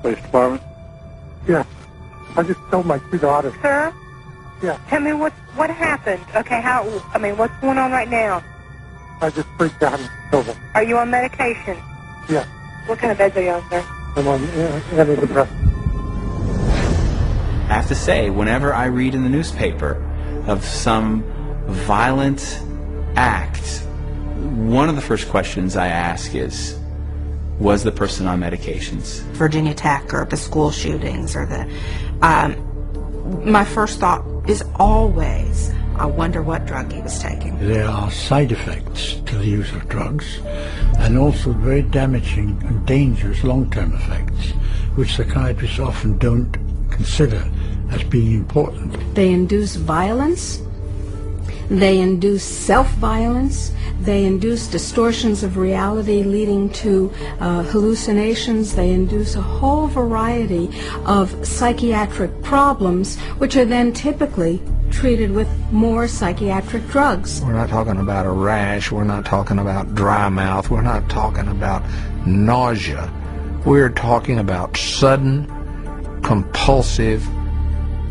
Police department? Yeah. I just told my two daughters. Sir? Yeah. Tell me what happened. Okay, what's going on right now? I just freaked out and killed them. Are you on medication? Yeah. What kind of beds are you on, sir? I'm on antidepressants. I have to say, whenever I read in the newspaper of some violent act, one of the first questions I ask is, was the person on medications? Virginia Tech or the school shootings or the... my first thought is always, I wonder what drug he was taking. There are side effects to the use of drugs and also very damaging and dangerous long-term effects, which psychiatrists often don't consider as being important. They induce violence, they induce self-violence, they induce distortions of reality leading to hallucinations, they induce a whole variety of psychiatric problems which are then typically treated with more psychiatric drugs. We're not talking about a rash, we're not talking about dry mouth, we're not talking about nausea. We're talking about sudden, compulsive,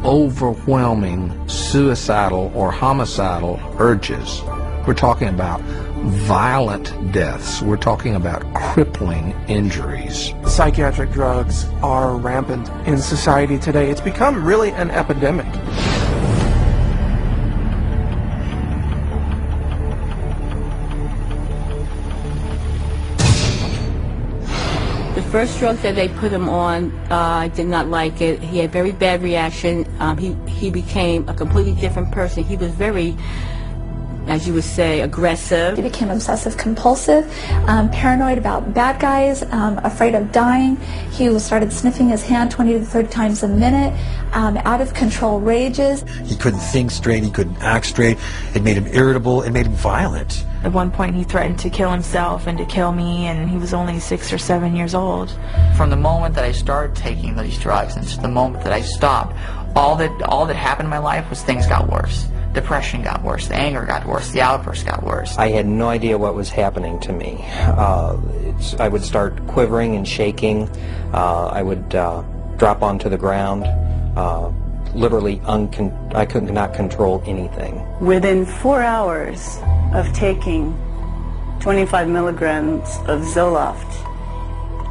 overwhelming suicidal or homicidal urges. We're talking about violent deaths. We're talking about crippling injuries. Psychiatric drugs are rampant in society today. It's become really an epidemic. The first drug that they put him on, I did not like it. He had a very bad reaction. He became a completely different person. He was very, as you would say, aggressive. He became obsessive compulsive, paranoid about bad guys, afraid of dying. He started sniffing his hand 20 to 30 times a minute, out of control rages. He couldn't think straight, he couldn't act straight. It made him irritable, it made him violent. At one point he threatened to kill himself and to kill me, and he was only 6 or 7 years old. From the moment that I started taking these drugs and just the moment that I stopped, all that happened in my life was things got worse. Depression got worse, the anger got worse, the outbursts got worse. I had no idea what was happening to me. I would start quivering and shaking. I would drop onto the ground. Literally, I could not control anything. Within 4 hours of taking 25 milligrams of Zoloft,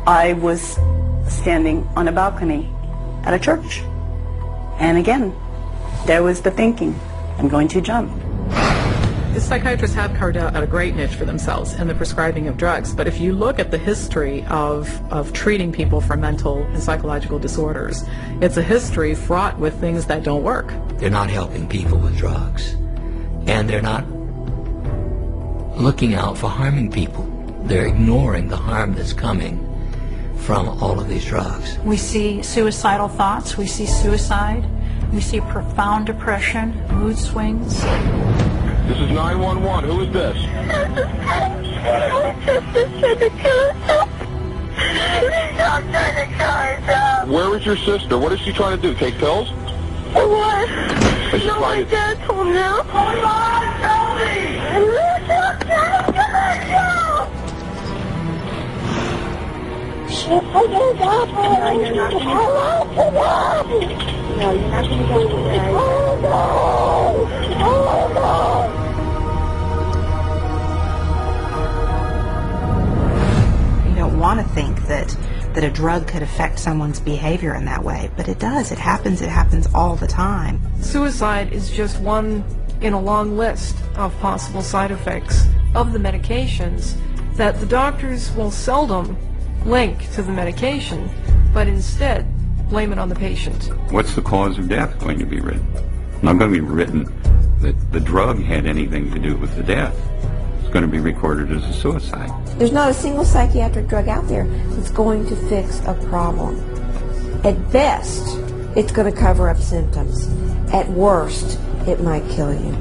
I was standing on a balcony at a church. And again, there was the thinking, I'm going to jump. The psychiatrists have carved out a great niche for themselves in the prescribing of drugs, but if you look at the history of treating people for mental and psychological disorders, it's a history fraught with things that don't work. They're not helping people with drugs, and they're not looking out for harming people. They're ignoring the harm that's coming from all of these drugs. We see suicidal thoughts, we see suicide, we see profound depression, mood swings. This is 911. Who is this? Where is your sister? What is she trying to do? Take pills? What? No, my dad told me. Hold on, tell me! No, you're not going to go today. Oh, no! Oh, no! You don't want to think that a drug could affect someone's behavior in that way, but it does. It happens all the time. Suicide is just one in a long list of possible side effects of the medications that the doctors will seldom link to the medication, but instead blame it on the patient. What's the cause of death going to be written? Not going to be written that the drug had anything to do with the death. It's going to be recorded as a suicide. There's not a single psychiatric drug out there that's going to fix a problem. At best, it's going to cover up symptoms. At worst, it might kill you.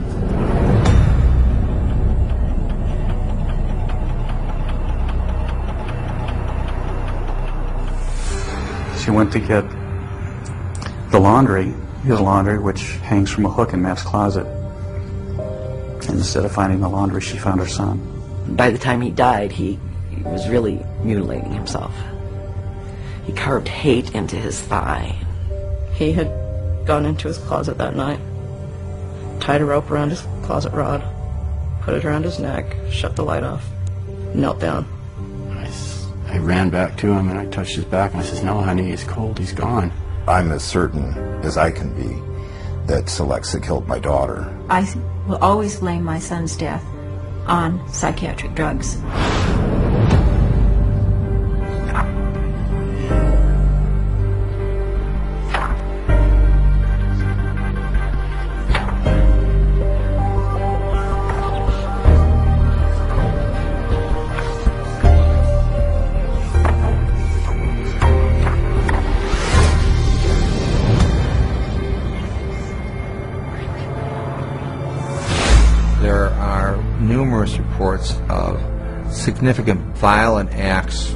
She went to get the laundry, his laundry, which hangs from a hook in Matt's closet. And instead of finding the laundry, she found her son. By the time he died, he was really mutilating himself. He carved hate into his thigh. He had gone into his closet that night, tied a rope around his closet rod, put it around his neck, shut the light off, knelt down. I ran back to him and I touched his back and I says, "No, honey, he's cold, he's gone." I'm as certain as I can be that Celexa killed my daughter. I will always blame my son's death on psychiatric drugs. There are numerous reports of significant violent acts,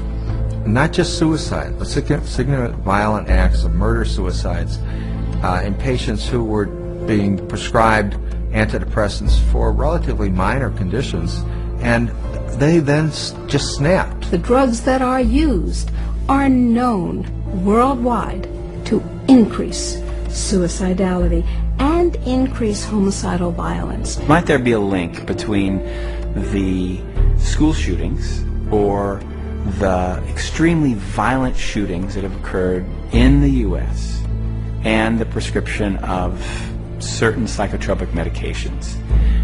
not just suicide, but significant violent acts of murder-suicides in patients who were being prescribed antidepressants for relatively minor conditions, and they then just snapped. The drugs that are used are known worldwide to increase suicidality and increase homicidal violence. Might there be a link between the school shootings or the extremely violent shootings that have occurred in the U.S. and the prescription of certain psychotropic medications?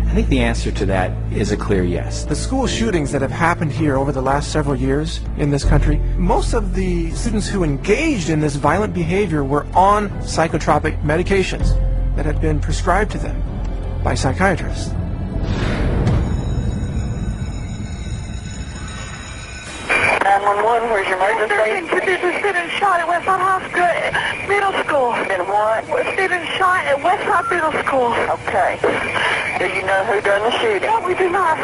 I think the answer to that is a clear yes. The school shootings that have happened here over the last several years in this country, most of the students who engaged in this violent behavior were on psychotropic medications that had been prescribed to them by psychiatrists. 911, where's your emergency? There's been a shot at Westside High School, middle school. Been what? There's been a shot at Westside Middle School. Okay. Do you know who done the shooting? No, we do not.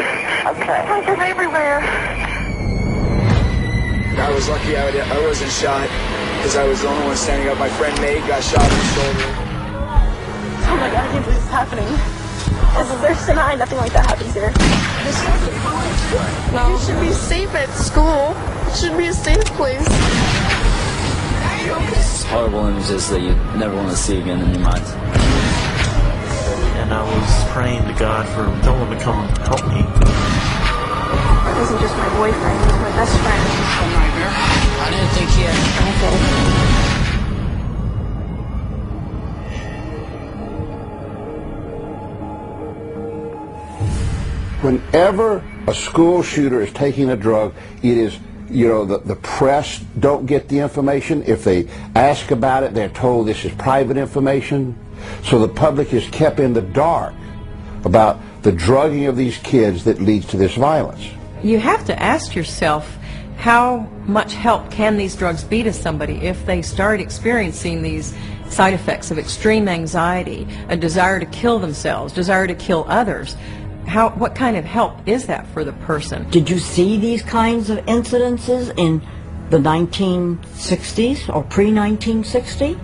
Okay. Places everywhere. I was lucky I wasn't shot because I was the only one standing up. My friend Nate got shot in the shoulder. Oh my God, I can't believe this is happening. There's tonight, nothing like that happens here. No. You should be safe at school. It should be a safe place. Horrible images that you never want to see again in your mind. And I was praying to God for someone to come help me. It wasn't just my boyfriend, it was my best friend. I didn't think he had... Okay. Whenever a school shooter is taking a drug, it is, you know, the press don't get the information. If they ask about it, they're told this is private information. So the public is kept in the dark about the drugging of these kids that leads to this violence. You have to ask yourself, how much help can these drugs be to somebody if they start experiencing these side effects of extreme anxiety, a desire to kill themselves, desire to kill others? What kind of help is that for the person? Did you see these kinds of incidences in the 1960s or pre-1960?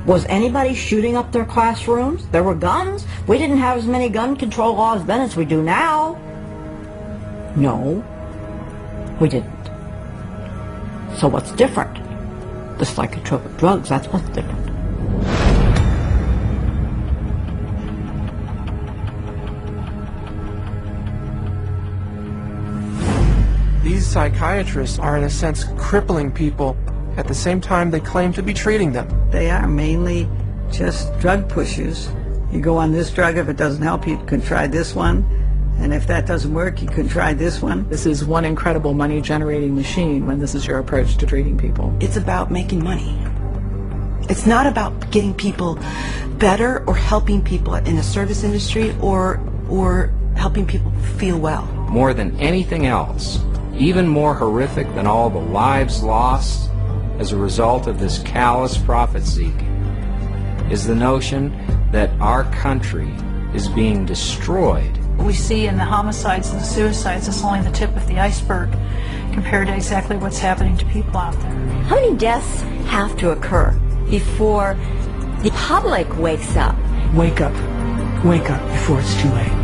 Was anybody shooting up their classrooms? There were guns. We didn't have as many gun control laws then as we do now. No, we didn't. So what's different? The psychotropic drugs, that's what's different. These psychiatrists are in a sense crippling people at the same time they claim to be treating them. They are mainly just drug pushers. You go on this drug, if it doesn't help you can try this one, and if that doesn't work you can try this one. This is one incredible money generating machine when this is your approach to treating people. It's about making money. It's not about getting people better or helping people in the service industry or helping people feel well. More than anything else, even more horrific than all the lives lost as a result of this callous profit-seeking, is the notion that our country is being destroyed. What we see in the homicides and the suicides is only the tip of the iceberg compared to exactly what's happening to people out there. How many deaths have to occur before the public wakes up? Wake up before it's too late.